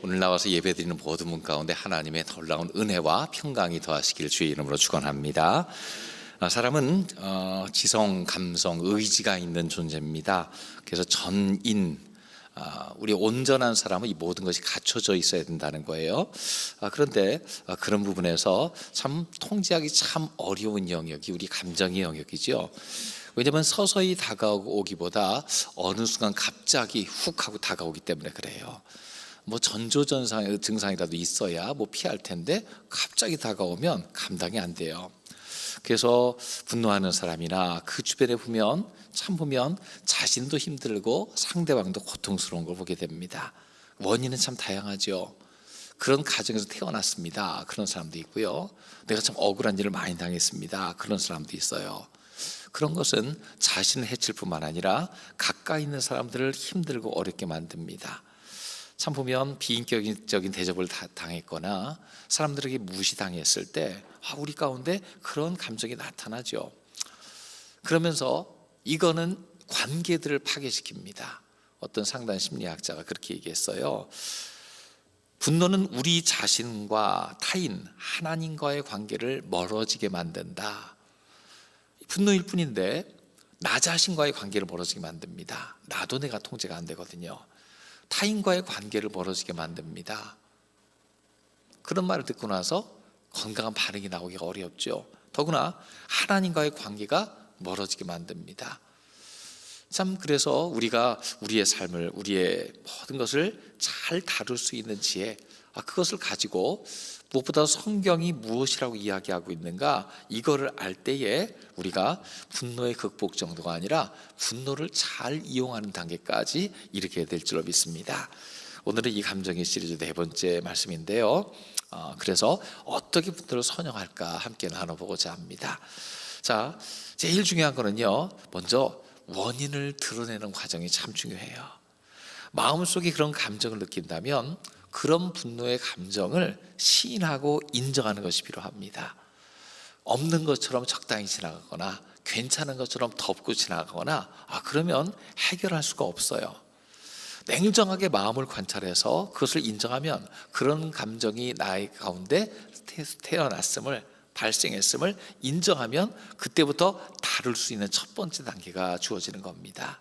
오늘 나와서 예배드리는 모든 분 가운데 하나님의 놀라운 은혜와 평강이 더하시길 주의 이름으로 축원합니다. 사람은 지성, 감성, 의지가 있는 존재입니다. 그래서 전인, 우리 온전한 사람은 이 모든 것이 갖춰져 있어야 된다는 거예요. 그런데 그런 부분에서 참 통제하기 참 어려운 영역이 우리 감정의 영역이죠. 왜냐하면 서서히 다가오기보다 어느 순간 갑자기 훅 하고 다가오기 때문에 그래요. 뭐 전조증상이라도 있어야 뭐 피할 텐데 갑자기 다가오면 감당이 안 돼요. 그래서 분노하는 사람이나 그 주변에 보면 자신도 힘들고 상대방도 고통스러운 걸 보게 됩니다. 원인은 참 다양하죠. 그런 가정에서 태어났습니다. 그런 사람도 있고요. 내가 참 억울한 일을 많이 당했습니다. 그런 사람도 있어요. 그런 것은 자신을 해칠 뿐만 아니라 가까이 있는 사람들을 힘들고 어렵게 만듭니다. 참 보면 비인격적인 대접을 당했거나 사람들에게 무시당했을 때 우리 가운데 그런 감정이 나타나죠. 그러면서 이거는 관계들을 파괴시킵니다. 어떤 상담 심리학자가 그렇게 얘기했어요. 분노는 우리 자신과 타인, 하나님과의 관계를 멀어지게 만든다. 분노일 뿐인데 나 자신과의 관계를 멀어지게 만듭니다. 나도 내가 통제가 안 되거든요. 타인과의 관계를 멀어지게 만듭니다. 그런 말을 듣고 나서 건강한 반응이 나오기가 어렵죠. 더구나 하나님과의 관계가 멀어지게 만듭니다. 참 그래서 우리가 우리의 삶을, 우리의 모든 것을 잘 다룰 수 있는 지혜, 그것을 가지고 무엇보다 성경이 무엇이라고 이야기하고 있는가, 이거를 알 때에 우리가 분노의 극복 정도가 아니라 분노를 잘 이용하는 단계까지 이르게 될 줄로 믿습니다. 오늘은 이 감정의 시리즈 4번째 말씀인데요. 그래서 어떻게 분노를 선영할까 함께 나눠보고자 합니다. 자, 제일 중요한 거는요, 먼저 원인을 드러내는 과정이 참 중요해요. 마음속에 그런 감정을 느낀다면 그런 분노의 감정을 시인하고 인정하는 것이 필요합니다. 없는 것처럼 적당히 지나가거나 괜찮은 것처럼 덮고 지나가거나 그러면 해결할 수가 없어요. 냉정하게 마음을 관찰해서 그것을 인정하면 그런 감정이 나의 가운데 발생했음을 인정하면 그때부터 다룰 수 있는 첫 번째 단계가 주어지는 겁니다.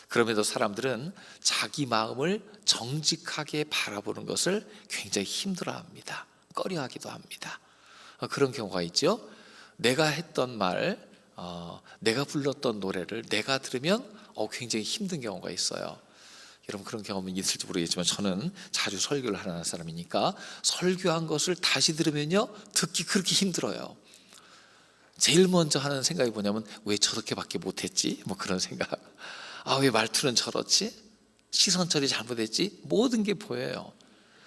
그럼에도 사람들은 자기 마음을 정직하게 바라보는 것을 굉장히 힘들어합니다. 꺼려하기도 합니다. 그런 경우가 있죠. 내가 했던 말, 내가 불렀던 노래를 내가 들으면 굉장히 힘든 경우가 있어요. 여러분 그런 경험은 있을지 모르겠지만 저는 자주 설교를 하는 사람이니까 설교한 것을 다시 들으면요, 듣기 그렇게 힘들어요. 제일 먼저 하는 생각이 뭐냐면 왜 저렇게밖에 못했지? 뭐 그런 생각. 왜 말투는 저렇지? 시선 처리 잘못했지? 모든 게 보여요.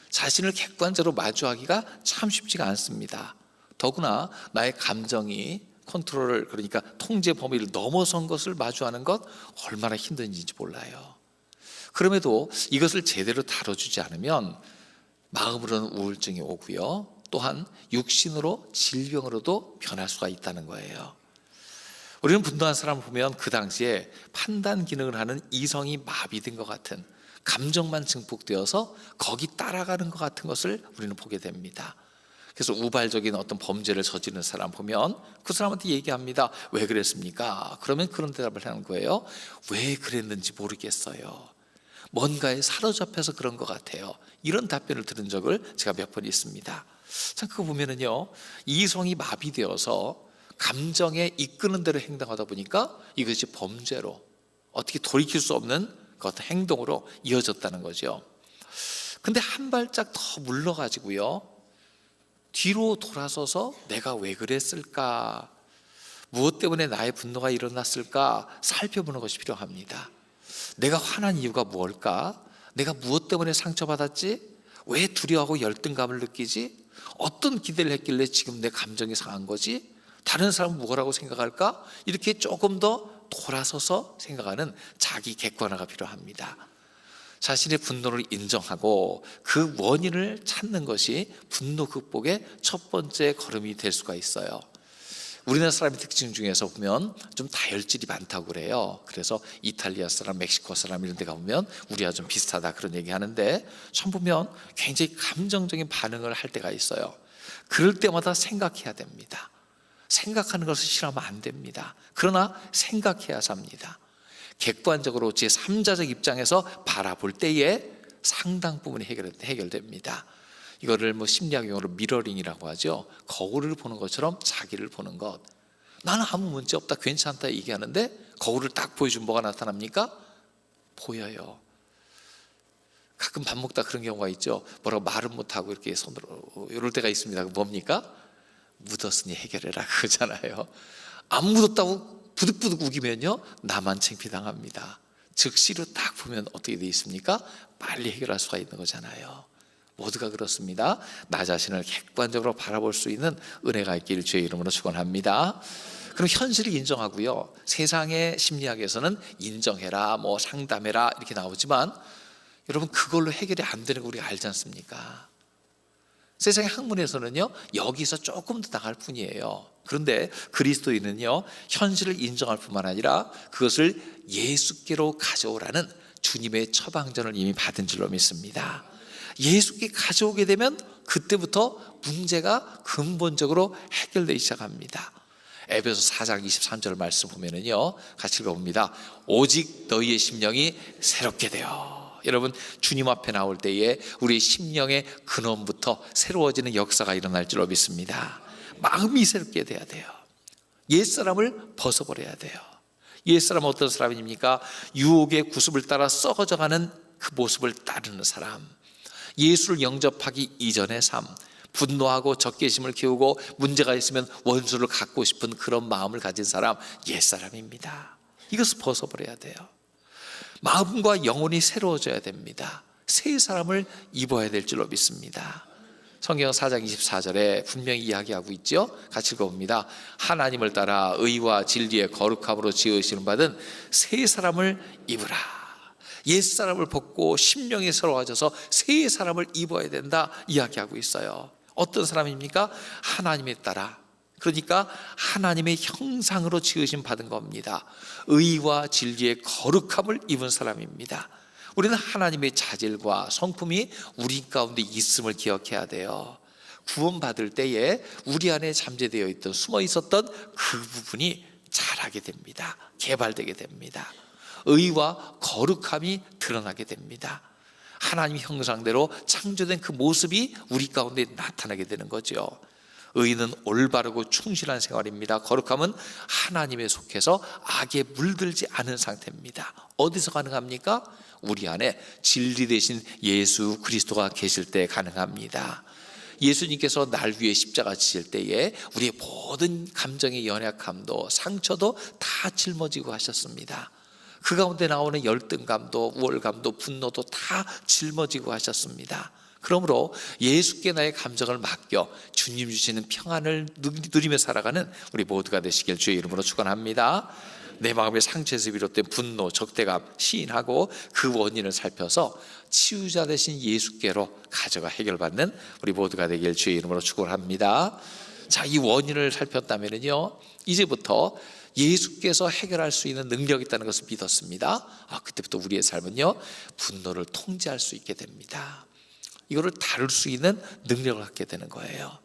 자신을 객관적으로 마주하기가 참 쉽지가 않습니다. 더구나 나의 감정이 그러니까 통제 범위를 넘어선 것을 마주하는 것 얼마나 힘든지 몰라요. 그럼에도 이것을 제대로 다뤄주지 않으면 마음으로는 우울증이 오고요, 또한 육신으로 질병으로도 변할 수가 있다는 거예요. 우리는 분노한 사람을 보면 그 당시에 판단 기능을 하는 이성이 마비된 것 같은, 감정만 증폭되어서 거기 따라가는 것 같은 것을 우리는 보게 됩니다. 그래서 우발적인 어떤 범죄를 저지르는 사람 보면 그 사람한테 얘기합니다. 왜 그랬습니까? 그러면 그런 대답을 하는 거예요. 왜 그랬는지 모르겠어요. 뭔가에 사로잡혀서 그런 것 같아요. 이런 답변을 들은 적을 제가 몇 번 있습니다. 참 그거 보면은요, 이성이 마비되어서 감정에 이끄는 대로 행동하다 보니까 이것이 범죄로, 어떻게 돌이킬 수 없는 그 어떤 행동으로 이어졌다는 거죠. 근데 한 발짝 더 물러가지고요, 뒤로 돌아서서 내가 왜 그랬을까, 무엇 때문에 나의 분노가 일어났을까 살펴보는 것이 필요합니다. 내가 화난 이유가 무엇일까? 내가 무엇 때문에 상처받았지? 왜 두려워하고 열등감을 느끼지? 어떤 기대를 했길래 지금 내 감정이 상한 거지? 다른 사람은 뭐라고 생각할까? 이렇게 조금 더 돌아서서 생각하는 자기 객관화가 필요합니다. 자신의 분노를 인정하고 그 원인을 찾는 것이 분노 극복의 첫 번째 걸음이 될 수가 있어요. 우리나라 사람의 특징 중에서 보면 좀 다혈질이 많다고 그래요. 그래서 이탈리아 사람, 멕시코 사람 이런 데 가보면 우리와 좀 비슷하다 그런 얘기 하는데, 처음 보면 굉장히 감정적인 반응을 할 때가 있어요. 그럴 때마다 생각해야 됩니다. 생각하는 것을 싫어하면 안 됩니다. 그러나 생각해야 삽니다. 객관적으로 제3자적 입장에서 바라볼 때에 상당 부분이 해결됩니다. 이거를 심리학 용어로 미러링이라고 하죠. 거울을 보는 것처럼 자기를 보는 것. 나는 아무 문제 없다, 괜찮다 얘기하는데 거울을 딱 보여주면 뭐가 나타납니까? 보여요. 가끔 밥 먹다 그런 경우가 있죠. 뭐라고 말은 못하고 이렇게 손으로 이럴 때가 있습니다. 뭡니까? 묻었으니 해결해라 그거잖아요. 안 묻었다고 부득부득 우기면요, 나만 창피당합니다. 즉시로 딱 보면 어떻게 돼 있습니까? 빨리 해결할 수가 있는 거잖아요. 모두가 그렇습니다. 나 자신을 객관적으로 바라볼 수 있는 은혜가 있기를 주의 이름으로 축원합니다. 그럼 현실을 인정하고요. 세상의 심리학에서는 인정해라, 상담해라 이렇게 나오지만, 여러분 그걸로 해결이 안 되는 거 우리가 알지 않습니까? 세상의 학문에서는요, 여기서 조금 더 나갈 뿐이에요. 그런데 그리스도인은요, 현실을 인정할 뿐만 아니라 그것을 예수께로 가져오라는 주님의 처방전을 이미 받은 줄로 믿습니다. 예수께 가져오게 되면 그때부터 문제가 근본적으로 해결되기 시작합니다. 에베소 4장 23절 말씀 보면은요, 같이 읽어봅니다. 오직 너희의 심령이 새롭게 되어. 여러분, 주님 앞에 나올 때에 우리의 심령의 근원부터 새로워지는 역사가 일어날 줄로 믿습니다. 마음이 새롭게 돼야 돼요. 옛사람을 벗어버려야 돼요. 옛사람은 어떤 사람입니까? 유혹의 구습을 따라 썩어져가는 그 모습을 따르는 사람, 예수를 영접하기 이전의 삶, 분노하고 적개심을 키우고 문제가 있으면 원수를 갖고 싶은 그런 마음을 가진 사람, 옛사람입니다. 이것을 벗어버려야 돼요. 마음과 영혼이 새로워져야 됩니다. 새 사람을 입어야 될 줄로 믿습니다. 성경 4장 24절에 분명히 이야기하고 있죠. 같이 읽어봅니다. 하나님을 따라 의와 진리의 거룩함으로 지으시는 받은 새 사람을 입으라. 옛사람을 벗고 심령이 새로워져서 새 사람을 입어야 된다 이야기하고 있어요. 어떤 사람입니까? 하나님에 따라, 그러니까 하나님의 형상으로 지으심 받은 겁니다. 의와 진리의 거룩함을 입은 사람입니다. 우리는 하나님의 자질과 성품이 우리 가운데 있음을 기억해야 돼요. 구원받을 때에 우리 안에 잠재되어 있던, 숨어 있었던 그 부분이 자라게 됩니다. 개발되게 됩니다. 의와 거룩함이 드러나게 됩니다. 하나님 형상대로 창조된 그 모습이 우리 가운데 나타나게 되는 거죠. 의는 올바르고 충실한 생활입니다. 거룩함은 하나님에 속해서 악에 물들지 않은 상태입니다. 어디서 가능합니까? 우리 안에 진리 되신 예수 그리스도가 계실 때 가능합니다. 예수님께서 날 위해 십자가 지실 때에 우리의 모든 감정의 연약함도 상처도 다 짊어지고 하셨습니다. 그 가운데 나오는 열등감도 우월감도 분노도 다 짊어지고 하셨습니다. 그러므로 예수께 나의 감정을 맡겨 주님 주시는 평안을 누리며 살아가는 우리 모두가 되시길 주의 이름으로 축원합니다. 내 마음의 상처에서 비롯된 분노, 적대감 시인하고 그 원인을 살펴서 치유자 되신 예수께로 가져가 해결받는 우리 모두가 되길 주의 이름으로 축원합니다. 자, 이 원인을 살폈다면요, 이제부터 예수께서 해결할 수 있는 능력이 있다는 것을 믿었습니다. 그때부터 우리의 삶은요, 분노를 통제할 수 있게 됩니다. 이거를 다룰 수 있는 능력을 갖게 되는 거예요.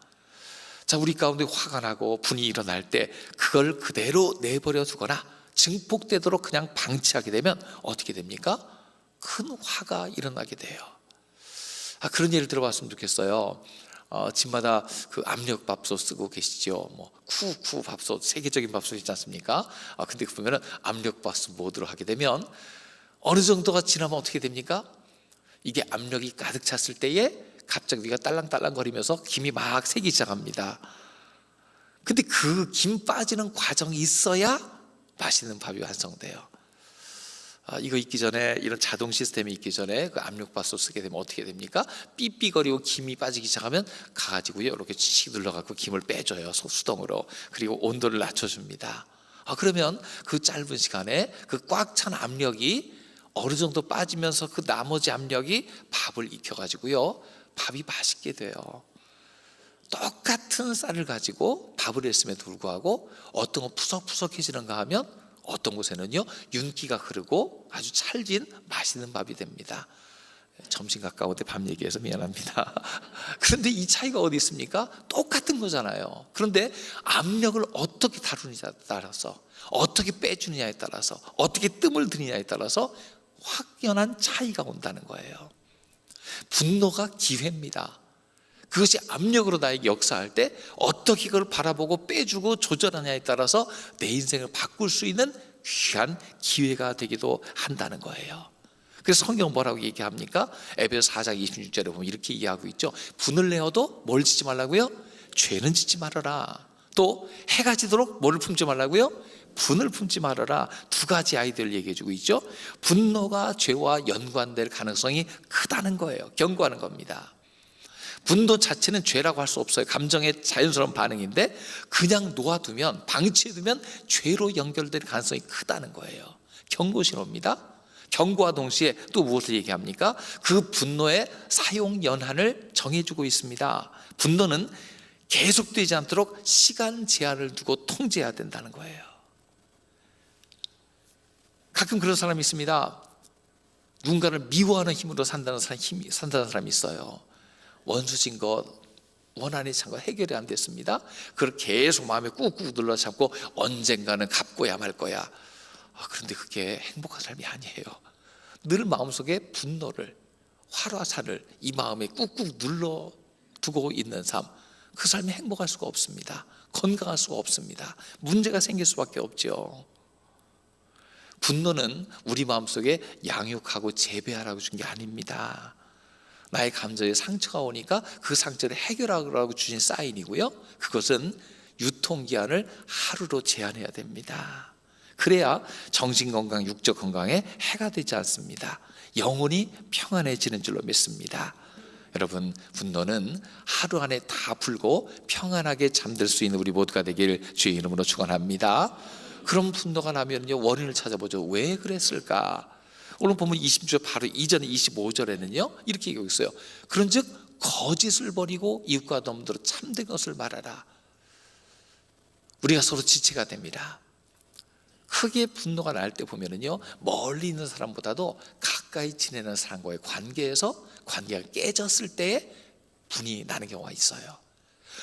자, 우리 가운데 화가 나고 분이 일어날 때 그걸 그대로 내버려 두거나 증폭되도록 그냥 방치하게 되면 어떻게 됩니까? 큰 화가 일어나게 돼요. 그런 예를 들어봤으면 좋겠어요. 집마다 그 압력밥솥 쓰고 계시죠. 쿠쿠 밥솥, 세계적인 밥솥 있지 않습니까? 근데 보면은 압력밥솥 모드로 하게 되면 어느 정도가 지나면 어떻게 됩니까? 이게 압력이 가득 찼을 때에 갑자기 우리가 딸랑딸랑거리면서 김이 막 새기 시작합니다. 근데 그 김 빠지는 과정이 있어야 맛있는 밥이 완성돼요. 이거 있기 전에, 이런 자동 시스템이 있기 전에 그 압력밥솥 쓰게 되면 어떻게 됩니까? 삐삐거리고 김이 빠지기 시작하면 가가지고요, 이렇게 칙 눌러갖고 김을 빼줘요, 수동으로. 그리고 온도를 낮춰줍니다. 그러면 그 짧은 시간에 그 꽉 찬 압력이 어느 정도 빠지면서 그 나머지 압력이 밥을 익혀가지고요, 밥이 맛있게 돼요. 똑같은 쌀을 가지고 밥을 했음에도 불구하고 어떤 건 푸석푸석해지는가 하면 어떤 곳에는요 윤기가 흐르고 아주 찰진 맛있는 밥이 됩니다. 점심 가까운데 밥 얘기해서 미안합니다. 그런데 이 차이가 어디 있습니까? 똑같은 거잖아요. 그런데 압력을 어떻게 다루느냐에 따라서, 어떻게 빼주느냐에 따라서, 어떻게 뜸을 들이냐에 따라서 확연한 차이가 온다는 거예요. 분노가 기회입니다. 그것이 압력으로 나에게 역사할 때 어떻게 그걸 바라보고 빼주고 조절하냐에 따라서 내 인생을 바꿀 수 있는 귀한 기회가 되기도 한다는 거예요. 그래서 성경 뭐라고 얘기합니까? 에베소 4장 26절에 보면 이렇게 이해하고 있죠. 분을 내어도 뭘 짓지 말라고요? 죄는 짓지 말아라. 또 해가 지도록 뭐를 품지 말라고요? 분을 품지 말아라. 두 가지 아이디어를 얘기해 주고 있죠. 분노가 죄와 연관될 가능성이 크다는 거예요. 경고하는 겁니다. 분노 자체는 죄라고 할 수 없어요. 감정의 자연스러운 반응인데 그냥 놓아두면, 방치해두면 죄로 연결될 가능성이 크다는 거예요. 경고 신호입니다. 경고와 동시에 또 무엇을 얘기합니까? 그 분노의 사용 연한을 정해주고 있습니다. 분노는 계속되지 않도록 시간 제한을 두고 통제해야 된다는 거예요. 가끔 그런 사람이 있습니다. 누군가를 미워하는 힘으로 산다는 사람이 있어요. 원수진 것, 원한이 찬 것 해결이 안 됐습니다. 그걸 계속 마음에 꾹꾹 눌러 잡고 언젠가는 갚고야 말 거야. 그런데 그게 행복한 삶이 아니에요. 늘 마음속에 분노를, 활화산을 이 마음에 꾹꾹 눌러두고 있는 삶, 그 삶이 행복할 수가 없습니다. 건강할 수가 없습니다. 문제가 생길 수밖에 없죠. 분노는 우리 마음속에 양육하고 재배하라고 준 게 아닙니다. 나의 감정에 상처가 오니까 그 상처를 해결하라고 주신 사인이고요. 그것은 유통기한을 하루로 제한해야 됩니다. 그래야 정신건강, 육적 건강에 해가 되지 않습니다. 영혼이 평안해지는 줄로 믿습니다. 여러분, 분노는 하루 안에 다 풀고 평안하게 잠들 수 있는 우리 모두가 되길 주의 이름으로 축원합니다. 그럼 분노가 나면요 원인을 찾아보죠. 왜 그랬을까? 오늘 보면 20절 바로 이전에 25절에는요 이렇게 얘기하고 있어요. 그런즉 거짓을 버리고 이웃과 더불어 참된 것을 말하라. 우리가 서로 지체가 됩니다. 크게 분노가 날 때 보면은요 멀리 있는 사람보다도 가까이 지내는 사람과의 관계에서 관계가 깨졌을 때에 분이 나는 경우가 있어요.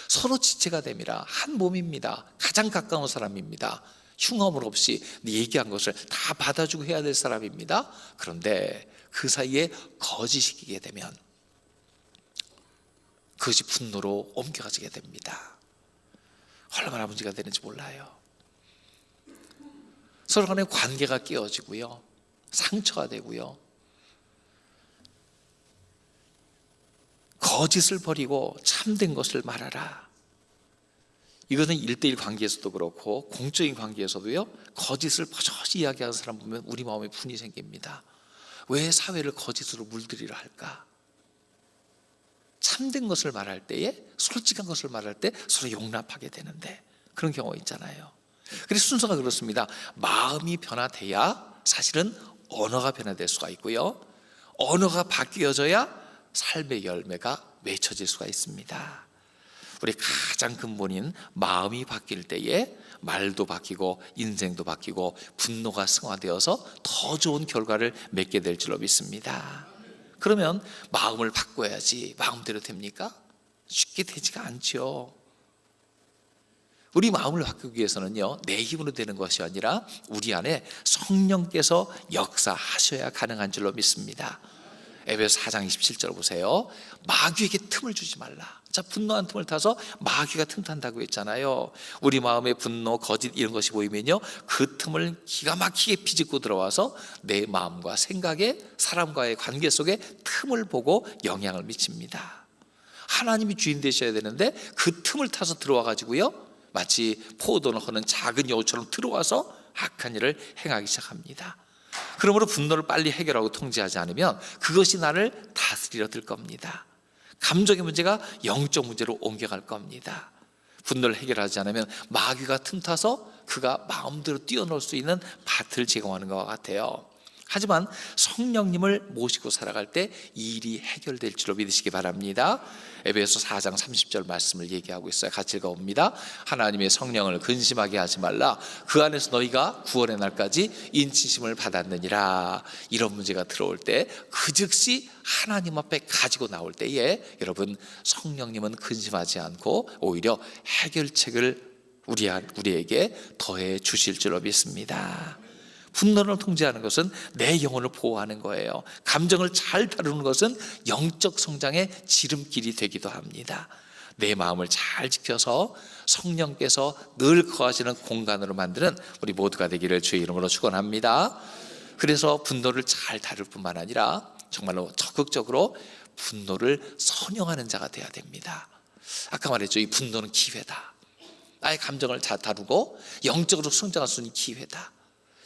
서로 지체가 됩니다. 한 몸입니다. 가장 가까운 사람입니다. 흉엄을 없이 얘기한 것을 다 받아주고 해야 될 사람입니다. 그런데 그 사이에 거짓이 끼게 되면 그것이 분노로 옮겨가지게 됩니다. 얼마나 문제가 되는지 몰라요. 서로 간의 관계가 깨어지고요, 상처가 되고요, 거짓을 버리고 참된 것을 말하라. 이것은 1대1 관계에서도 그렇고 공적인 관계에서도요 거짓을 버젓이 이야기하는 사람 보면 우리 마음에 분이 생깁니다. 왜 사회를 거짓으로 물들이려 할까? 참된 것을 말할 때에, 솔직한 것을 말할 때 서로 용납하게 되는데 그런 경우가 있잖아요. 그래서 순서가 그렇습니다. 마음이 변화돼야 사실은 언어가 변화될 수가 있고요, 언어가 바뀌어져야 삶의 열매가 맺혀질 수가 있습니다. 우리 가장 근본인 마음이 바뀔 때에 말도 바뀌고 인생도 바뀌고 분노가 승화되어서 더 좋은 결과를 맺게 될 줄로 믿습니다. 그러면 마음을 바꿔야지 마음대로 됩니까? 쉽게 되지가 않죠. 우리 마음을 바꾸기 위해서는요 내 힘으로 되는 것이 아니라 우리 안에 성령께서 역사하셔야 가능한 줄로 믿습니다. 에베소 4장 27절 보세요. 마귀에게 틈을 주지 말라. 자, 분노한 틈을 타서 마귀가 틈탄다고 했잖아요. 우리 마음에 분노, 거짓 이런 것이 보이면요 그 틈을 기가 막히게 비집고 들어와서 내 마음과 생각에, 사람과의 관계 속에 틈을 보고 영향을 미칩니다. 하나님이 주인 되셔야 되는데 그 틈을 타서 들어와 가지고요 마치 포도는 허는 작은 여우처럼 들어와서 악한 일을 행하기 시작합니다. 그러므로 분노를 빨리 해결하고 통제하지 않으면 그것이 나를 다스리려 들 겁니다. 감정의 문제가 영적 문제로 옮겨갈 겁니다. 분노를 해결하지 않으면 마귀가 틈타서 그가 마음대로 뛰어놀 수 있는 밭을 제공하는 것과 같아요. 하지만 성령님을 모시고 살아갈 때 이 일이 해결될 줄로 믿으시기 바랍니다. 에베소 4장 30절 말씀을 얘기하고 있어요. 같이 읽어봅니다. 하나님의 성령을 근심하게 하지 말라. 그 안에서 너희가 구원의 날까지 인치심을 받았느니라. 이런 문제가 들어올 때 그 즉시 하나님 앞에 가지고 나올 때에 여러분, 성령님은 근심하지 않고 오히려 해결책을 우리에게 더해 주실 줄로 믿습니다. 분노를 통제하는 것은 내 영혼을 보호하는 거예요. 감정을 잘 다루는 것은 영적 성장의 지름길이 되기도 합니다. 내 마음을 잘 지켜서 성령께서 늘 거하시는 공간으로 만드는 우리 모두가 되기를 주의 이름으로 축원합니다. 그래서 분노를 잘 다룰 뿐만 아니라 정말로 적극적으로 분노를 선용하는 자가 되어야 됩니다. 아까 말했죠. 이 분노는 기회다. 나의 감정을 잘 다루고 영적으로 성장할 수 있는 기회다.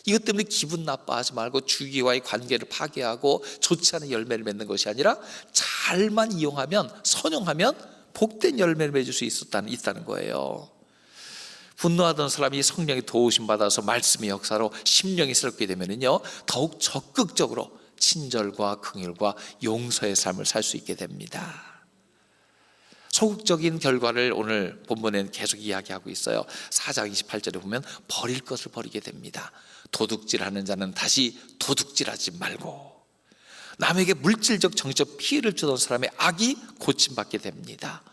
이것 때문에 기분 나빠하지 말고 주위와의 관계를 파괴하고 좋지 않은 열매를 맺는 것이 아니라 잘만 이용하면, 선용하면 복된 열매를 맺을 수 있다는 거예요. 분노하던 사람이 성령의 도우심 받아서 말씀의 역사로 심령이 새롭게 되면은요, 더욱 적극적으로 친절과 긍휼과 용서의 삶을 살 수 있게 됩니다. 소극적인 결과를 오늘 본문에는 계속 이야기하고 있어요. 4장 28절에 보면 버릴 것을 버리게 됩니다. 도둑질하는 자는 다시 도둑질하지 말고, 남에게 물질적 정신적 피해를 주던 사람의 악이 고침받게 됩니다.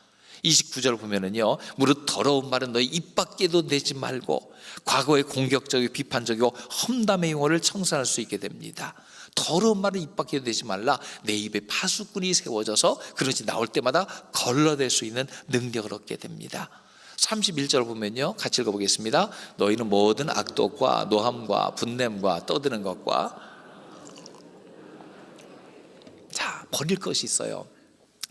29절 보면은요, 무릇 더러운 말은 너희 입 밖에도 내지 말고 과거의 공격적이고 비판적이고 험담의 용어를 청산할 수 있게 됩니다. 더러운 말은 입 밖에도 내지 말라. 내 입에 파수꾼이 세워져서 그릇이 나올 때마다 걸러낼 수 있는 능력을 얻게 됩니다. 31절 보면요, 같이 읽어보겠습니다. 너희는 모든 악독과 노함과 분냄과 떠드는 것과, 자, 버릴 것이 있어요.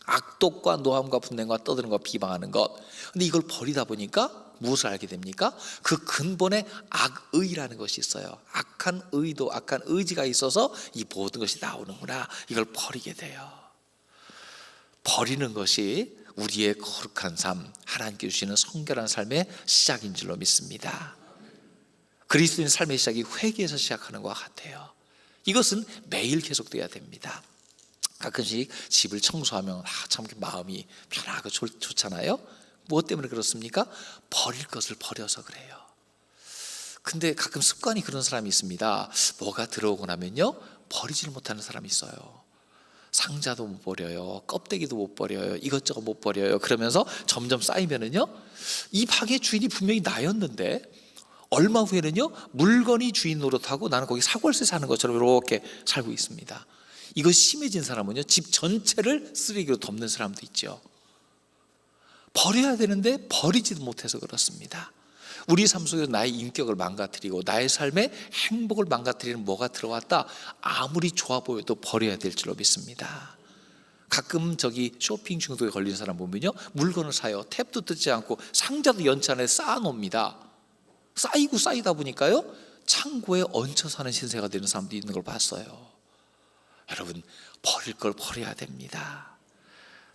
악독과 노함과 분냄과 떠드는 것, 비방하는 것. 근데 이걸 버리다 보니까 무엇을 알게 됩니까? 그 근본에 악의라는 것이 있어요. 악한 의도, 악한 의지가 있어서 이 모든 것이 나오는구나. 이걸 버리게 돼요. 버리는 것이 우리의 거룩한 삶, 하나님께 주시는 성결한 삶의 시작인 줄로 믿습니다. 그리스도인 삶의 시작이 회개에서 시작하는 것 같아요. 이것은 매일 계속돼야 됩니다. 가끔씩 집을 청소하면 참 마음이 편하고 좋잖아요. 무엇 때문에 그렇습니까? 버릴 것을 버려서 그래요. 근데 가끔 습관이 그런 사람이 있습니다. 뭐가 들어오고 나면요, 버리지를 못하는 사람이 있어요. 상자도 못 버려요. 껍데기도 못 버려요. 이것저것 못 버려요. 그러면서 점점 쌓이면은요, 이 방의 주인이 분명히 나였는데 얼마 후에는요, 물건이 주인 노릇하고 나는 거기 사골세 사는 것처럼 이렇게 살고 있습니다. 이거 심해진 사람은요, 집 전체를 쓰레기로 덮는 사람도 있죠. 버려야 되는데 버리지도 못해서 그렇습니다. 우리 삶 속에서 나의 인격을 망가뜨리고 나의 삶의 행복을 망가뜨리는 뭐가 들어왔다, 아무리 좋아 보여도 버려야 될 줄로 믿습니다. 가끔 쇼핑 중독에 걸린 사람 보면요, 물건을 사요. 탭도 뜯지 않고 상자도 연치 안에 쌓아놓습니다. 쌓이고 쌓이다 보니까요, 창고에 얹혀 사는 신세가 되는 사람도 있는 걸 봤어요. 여러분, 버릴 걸 버려야 됩니다.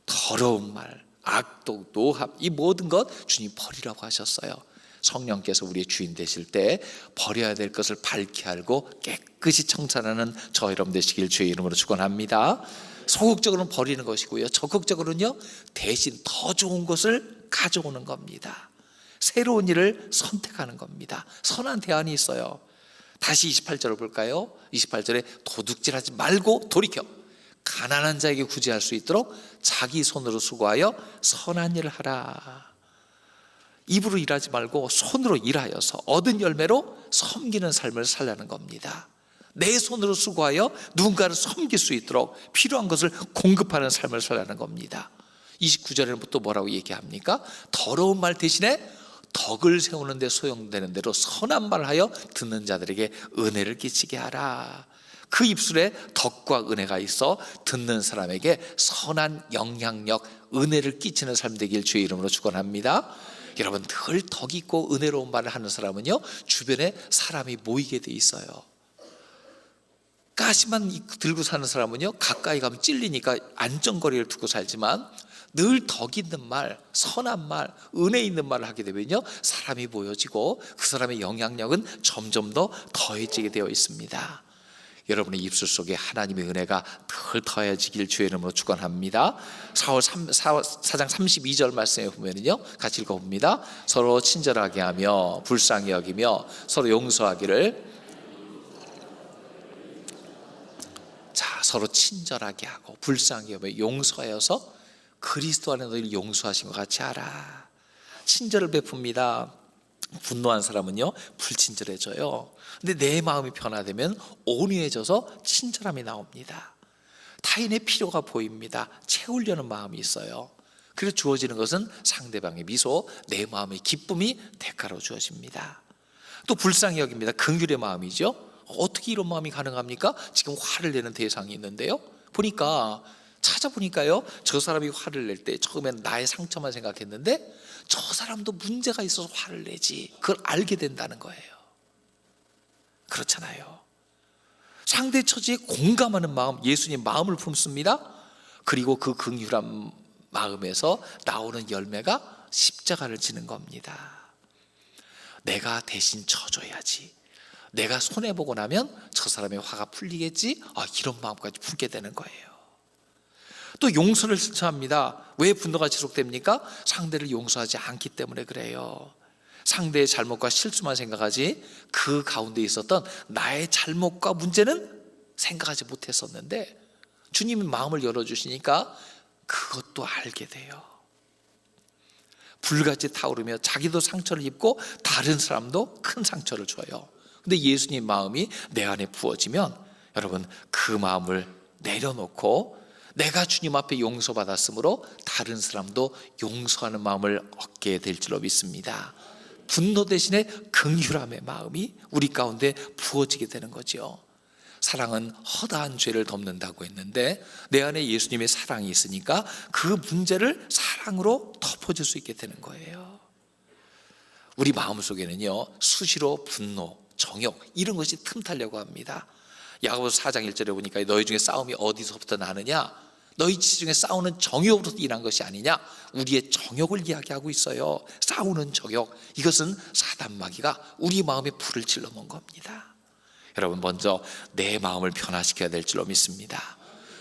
더러운 말, 악독, 노함, 이 모든 것 주님 버리라고 하셨어요. 성령께서 우리의 주인 되실 때 버려야 될 것을 밝게 알고 깨끗이 청산하는 저 여러분 되시길 주의 이름으로 축원합니다. 소극적으로는 버리는 것이고요, 적극적으로는요, 대신 더 좋은 것을 가져오는 겁니다. 새로운 일을 선택하는 겁니다. 선한 대안이 있어요. 다시 28절을 볼까요? 28절에 도둑질하지 말고 돌이켜 가난한 자에게 구제할 수 있도록 자기 손으로 수고하여 선한 일을 하라. 입으로 일하지 말고 손으로 일하여서 얻은 열매로 섬기는 삶을 살라는 겁니다. 내 손으로 수고하여 누군가를 섬길 수 있도록 필요한 것을 공급하는 삶을 살라는 겁니다. 29절에는 또 뭐라고 얘기합니까? 더러운 말 대신에 덕을 세우는 데 소용되는 대로 선한 말을 하여 듣는 자들에게 은혜를 끼치게 하라. 그 입술에 덕과 은혜가 있어 듣는 사람에게 선한 영향력, 은혜를 끼치는 삶 되길 주의 이름으로 축원합니다. 여러분, 늘 덕 있고 은혜로운 말을 하는 사람은요, 주변에 사람이 모이게 돼 있어요. 가시만 들고 사는 사람은요, 가까이 가면 찔리니까 안전거리를 두고 살지만 늘 덕 있는 말, 선한 말, 은혜 있는 말을 하게 되면요, 사람이 모여지고 그 사람의 영향력은 점점 더 더해지게 되어 있습니다. 여러분의 입술 속에 하나님의 은혜가 덜 더해지길 주의 이름으로 축원합니다. 사장 32절 말씀에 보면은요, 같이 읽어봅니다. 서로 친절하게 하며 불쌍히 여기며 서로 용서하기를. 자, 서로 친절하게 하고 불쌍히 여기며 용서하여서 그리스도 안에 너희를 용서하신 것 같이 하라. 친절을 베풉니다. 분노한 사람은요 불친절해져요. 근데 내 마음이 변화되면 온유해져서 친절함이 나옵니다. 타인의 필요가 보입니다. 채우려는 마음이 있어요. 그래서 주어지는 것은 상대방의 미소, 내 마음의 기쁨이 대가로 주어집니다. 또 불쌍히 여깁니다. 긍휼의 마음이죠. 어떻게 이런 마음이 가능합니까? 지금 화를 내는 대상이 있는데요, 찾아보니까요, 저 사람이 화를 낼 때 처음엔 나의 상처만 생각했는데 저 사람도 문제가 있어서 화를 내지, 그걸 알게 된다는 거예요. 그렇잖아요. 상대 처지에 공감하는 마음, 예수님 마음을 품습니다. 그리고 그 긍휼한 마음에서 나오는 열매가 십자가를 지는 겁니다. 내가 대신 져줘야지, 내가 손해보고 나면 저 사람의 화가 풀리겠지, 이런 마음까지 품게 되는 거예요. 또 용서를 실천합니다. 왜 분노가 지속됩니까? 상대를 용서하지 않기 때문에 그래요. 상대의 잘못과 실수만 생각하지 그 가운데 있었던 나의 잘못과 문제는 생각하지 못했었는데 주님이 마음을 열어주시니까 그것도 알게 돼요. 불같이 타오르며 자기도 상처를 입고 다른 사람도 큰 상처를 줘요. 근데 예수님 마음이 내 안에 부어지면 여러분, 그 마음을 내려놓고 내가 주님 앞에 용서받았으므로 다른 사람도 용서하는 마음을 얻게 될 줄로 믿습니다. 분노 대신에 긍휼함의 마음이 우리 가운데 부어지게 되는 거죠. 사랑은 허다한 죄를 덮는다고 했는데 내 안에 예수님의 사랑이 있으니까 그 문제를 사랑으로 덮어줄 수 있게 되는 거예요. 우리 마음속에는요, 수시로 분노, 정욕 이런 것이 틈타려고 합니다. 야고보서 4장 1절에 보니까 너희 중에 싸움이 어디서부터 나느냐? 너희 중에 싸우는 정욕으로부터 일어난 것이 아니냐? 우리의 정욕을 이야기하고 있어요. 싸우는 정욕, 이것은 사단 마귀가 우리 마음에 불을 질러 놓은 겁니다. 여러분, 먼저 내 마음을 변화시켜야 될 줄로 믿습니다.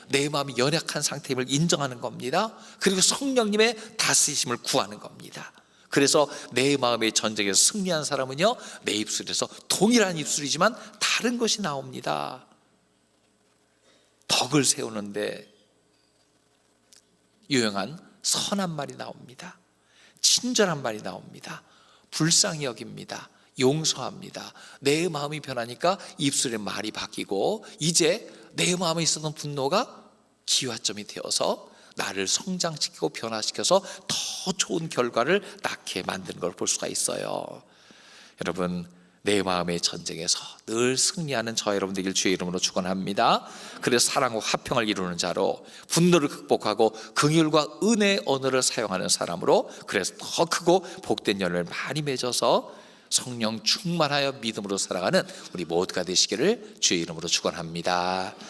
내 마음이 연약한 상태임을 인정하는 겁니다. 그리고 성령님의 다스리심을 구하는 겁니다. 그래서 내 마음의 전쟁에서 승리한 사람은요, 내 입술에서 동일한 입술이지만 다른 것이 나옵니다. 덕을 세우는데 유용한 선한 말이 나옵니다. 친절한 말이 나옵니다. 불쌍히 여깁니다. 용서합니다. 내 마음이 변하니까 입술의 말이 바뀌고 이제 내 마음에 있었던 분노가 기화점이 되어서 나를 성장시키고 변화시켜서 더 좋은 결과를 낳게 만드는 걸 볼 수가 있어요. 여러분, 내 마음의 전쟁에서 늘 승리하는 저 여러분 되길 주의 이름으로 축원합니다. 그래서 사랑과 화평을 이루는 자로, 분노를 극복하고 긍휼과 은혜의 언어를 사용하는 사람으로, 그래서 더 크고 복된 열매를 많이 맺어서 성령 충만하여 믿음으로 살아가는 우리 모두가 되시기를 주의 이름으로 축원합니다.